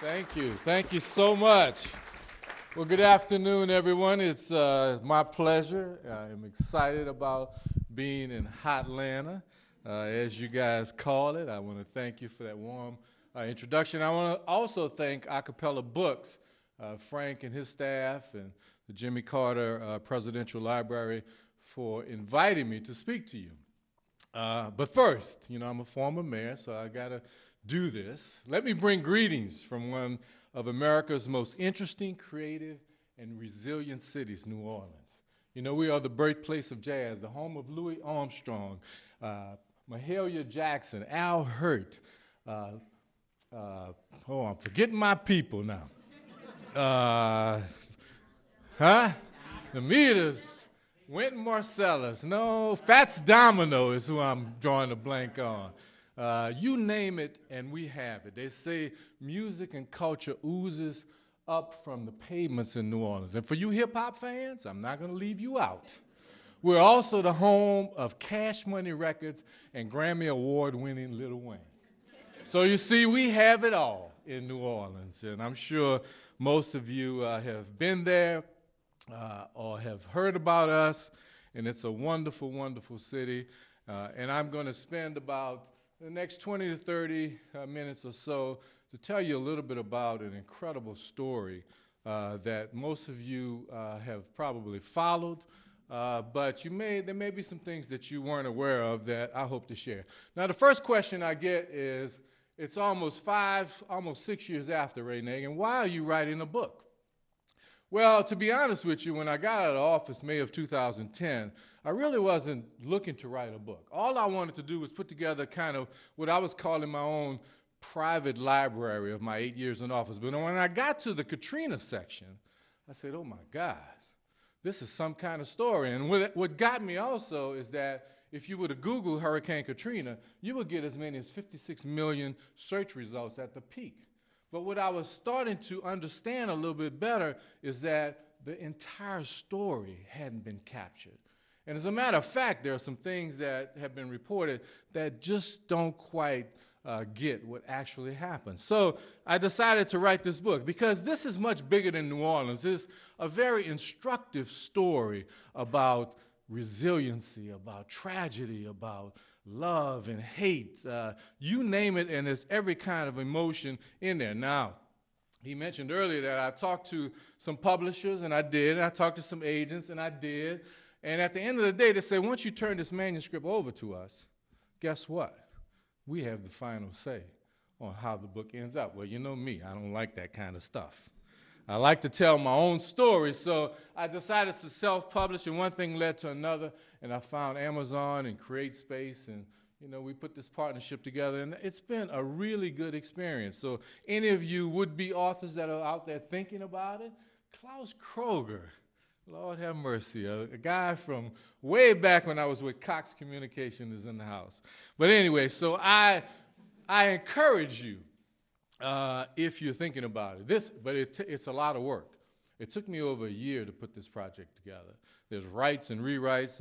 Thank you. Thank you so much. Well, good afternoon, everyone. It's my pleasure. I'm excited about being in Hotlanta, as you guys call it. I want to thank you for that warm introduction. I want to also thank Acapella Books, Frank and his staff, and the Jimmy Carter Presidential Library for inviting me to speak to you. But first, I'm a former mayor, so I got to do this. Let me bring greetings from one of America's most interesting, creative, and resilient cities, New Orleans. We are the birthplace of jazz, the home of Louis Armstrong, Mahalia Jackson, Al Hurt. I'm forgetting my people now. The Meters, Wynton Marsalis. No, Fats Domino is who I'm drawing a blank on. You name it, and we have it. They say music and culture oozes up from the pavements in New Orleans. And for you hip-hop fans, I'm not going to leave you out. We're also the home of Cash Money Records and Grammy Award-winning Lil Wayne. So you see, we have it all in New Orleans, and I'm sure most of you have been there or have heard about us, and it's a wonderful, wonderful city. And I'm going to spend about the next 20 to 30 minutes or so to tell you a little bit about an incredible story that most of you have probably followed, but there may be some things that you weren't aware of that I hope to share. Now, the first question I get is, it's almost 6 years after, Ray Nagin, why are you writing a book? Well, to be honest with you, when I got out of office May of 2010, I really wasn't looking to write a book. All I wanted to do was put together kind of what I was calling my own private library of my 8 years in office. But when I got to the Katrina section, I said, oh my God, this is some kind of story. And what got me also is that if you were to Google Hurricane Katrina, you would get as many as 56 million search results at the peak. But what I was starting to understand a little bit better is that the entire story hadn't been captured. And as a matter of fact, there are some things that have been reported that just don't quite get what actually happened. So I decided to write this book because this is much bigger than New Orleans. It's a very instructive story about resiliency, about tragedy, about love and hate, you name it, and there's every kind of emotion in there. Now, he mentioned earlier that I talked to some publishers, and I did. I talked to some agents, and I did. And at the end of the day, they said, once you turn this manuscript over to us, guess what? We have the final say on how the book ends up. Well, you know me, I don't like that kind of stuff. I like to tell my own story, so I decided to self-publish, and one thing led to another, and I found Amazon and CreateSpace, and we put this partnership together, and it's been a really good experience. So any of you would-be authors that are out there thinking about it, Klaus Kroger, Lord have mercy, a guy from way back when I was with Cox Communication is in the house. But anyway, so I encourage you, if you're thinking about it. But it's a lot of work. It took me over a year to put this project together. There's writes and rewrites,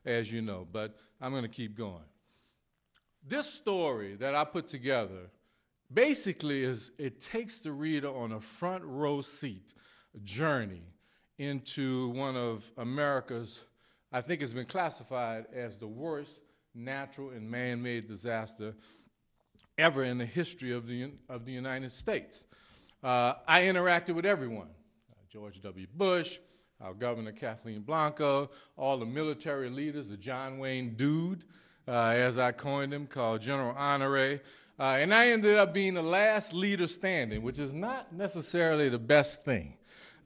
as you know, but I'm going to keep going. This story that I put together basically it takes the reader on a front row seat journey into one of America's, I think it's been classified as the worst natural and man-made disaster ever in the history of the United States. I interacted with everyone, George W. Bush, our Governor Kathleen Blanco, all the military leaders, the John Wayne Dude, as I coined him, called General Honore, and I ended up being the last leader standing, which is not necessarily the best thing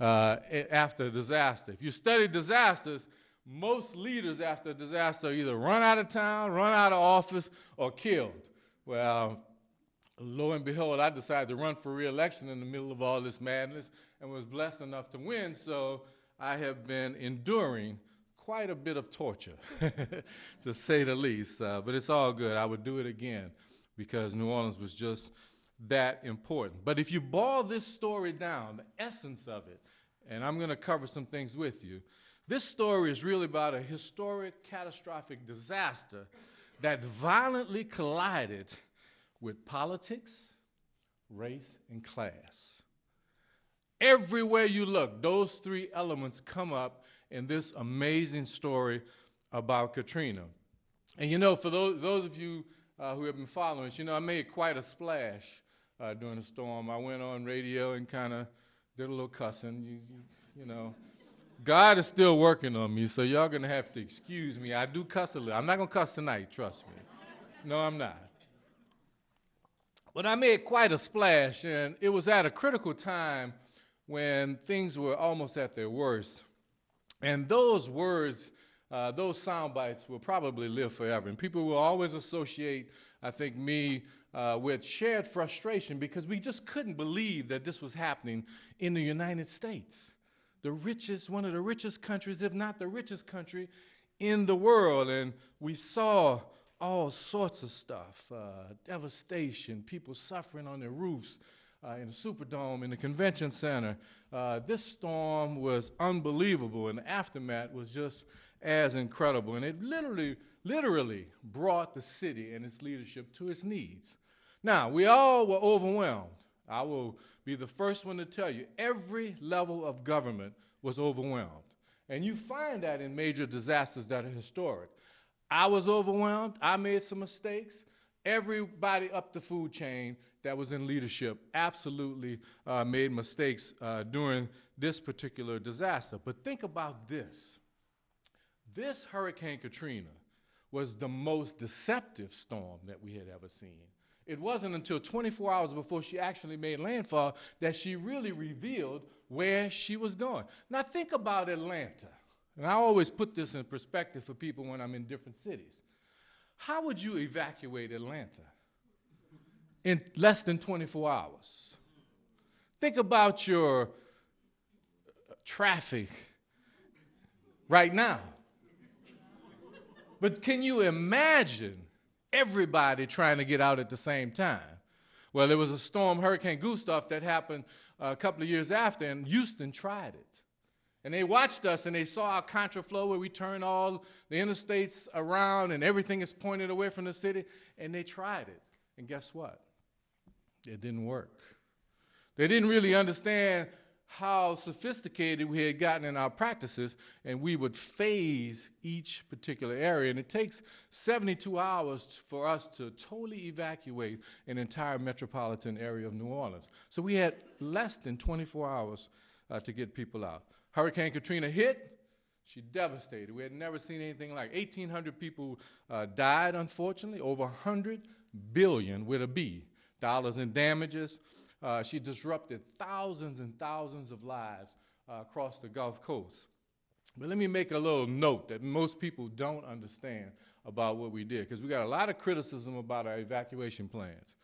after a disaster. If you study disasters, most leaders after a disaster either run out of town, run out of office, or killed. Well, lo and behold, I decided to run for re-election in the middle of all this madness and was blessed enough to win, so I have been enduring quite a bit of torture, to say the least, but it's all good. I would do it again because New Orleans was just that important. But if you boil this story down, the essence of it, and I'm going to cover some things with you, this story is really about a historic, catastrophic disaster that violently collided with politics, race, and class. Everywhere you look, those three elements come up in this amazing story about Katrina. And you know, for those of you who have been following us, you know, I made quite a splash during the storm. I went on radio and kind of did a little cussing, you know. God is still working on me, so y'all going to have to excuse me. I do cuss a little. I'm not going to cuss tonight, trust me. No, I'm not. But I made quite a splash, and it was at a critical time when things were almost at their worst. And those words, those sound bites will probably live forever. And people will always associate, I think, me with shared frustration because we just couldn't believe that this was happening in the United States, the richest, one of the richest countries, if not the richest country in the world. And we saw all sorts of stuff, devastation, people suffering on their roofs, in the Superdome, in the convention center. This storm was unbelievable, and the aftermath was just as incredible. And it literally brought the city and its leadership to its knees. Now, we all were overwhelmed. I will be the first one to tell you, every level of government was overwhelmed. And you find that in major disasters that are historic. I was overwhelmed. I made some mistakes. Everybody up the food chain that was in leadership absolutely made mistakes during this particular disaster. But think about this. This Hurricane Katrina was the most deceptive storm that we had ever seen. It wasn't until 24 hours before she actually made landfall that she really revealed where she was going. Now think about Atlanta. And I always put this in perspective for people when I'm in different cities. How would you evacuate Atlanta in less than 24 hours? Think about your traffic right now. But can you imagine everybody trying to get out at the same time? Well, there was a storm, Hurricane Gustav, that happened a couple of years after, and Houston tried it. And they watched us, and they saw our contraflow where we turned all the interstates around and everything is pointed away from the city, and they tried it. And guess what? It didn't work. They didn't really understand how sophisticated we had gotten in our practices, and we would phase each particular area. And it takes 72 hours for us to totally evacuate an entire metropolitan area of New Orleans. So we had less than 24 hours to get people out. Hurricane Katrina hit. She devastated. We had never seen anything like it. 1,800 people died, unfortunately, over 100 billion with a B dollars in damages. She disrupted thousands and thousands of lives across the Gulf Coast. But let me make a little note that most people don't understand about what we did, because we got a lot of criticism about our evacuation plans.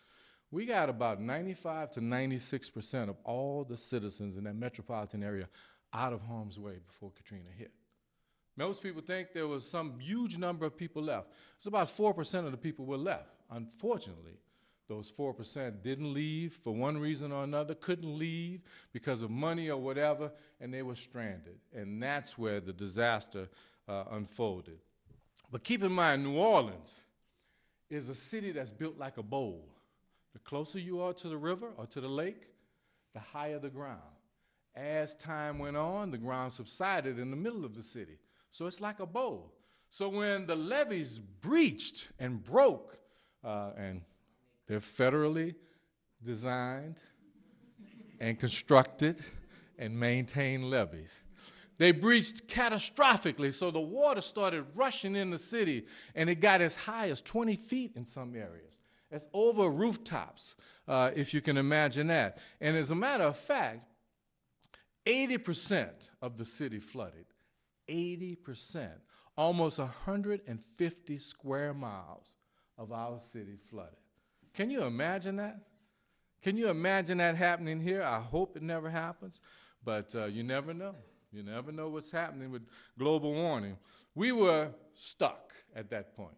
We got about 95 to 96% of all the citizens in that metropolitan area out of harm's way before Katrina hit. Most people think there was some huge number of people left. It's about 4% of the people were left. Unfortunately, those 4% didn't leave for one reason or another, couldn't leave because of money or whatever, and they were stranded. And that's where the disaster unfolded. But keep in mind, New Orleans is a city that's built like a bowl. The closer you are to the river or to the lake, the higher the ground. As time went on, the ground subsided in the middle of the city. So it's like a bowl. So when the levees breached and broke, and they're federally designed and constructed and maintained levees, they breached catastrophically, so the water started rushing in the city, and it got as high as 20 feet in some areas. It's over rooftops, if you can imagine that. And as a matter of fact, 80% of the city flooded. 80%. Almost 150 square miles of our city flooded. Can you imagine that? Can you imagine that happening here? I hope it never happens, but you never know. You never know what's happening with global warming. We were stuck at that point.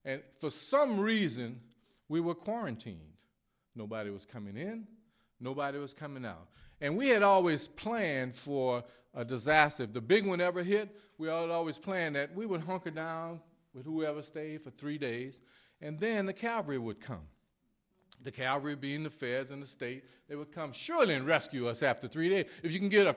And for some reason, we were quarantined. Nobody was coming in. Nobody was coming out. And we had always planned for a disaster. If the big one ever hit, we had always planned that we would hunker down with whoever stayed for 3 days, and then the cavalry would come. the cavalry being the feds and the state, they would come surely and rescue us after 3 days. If you can get a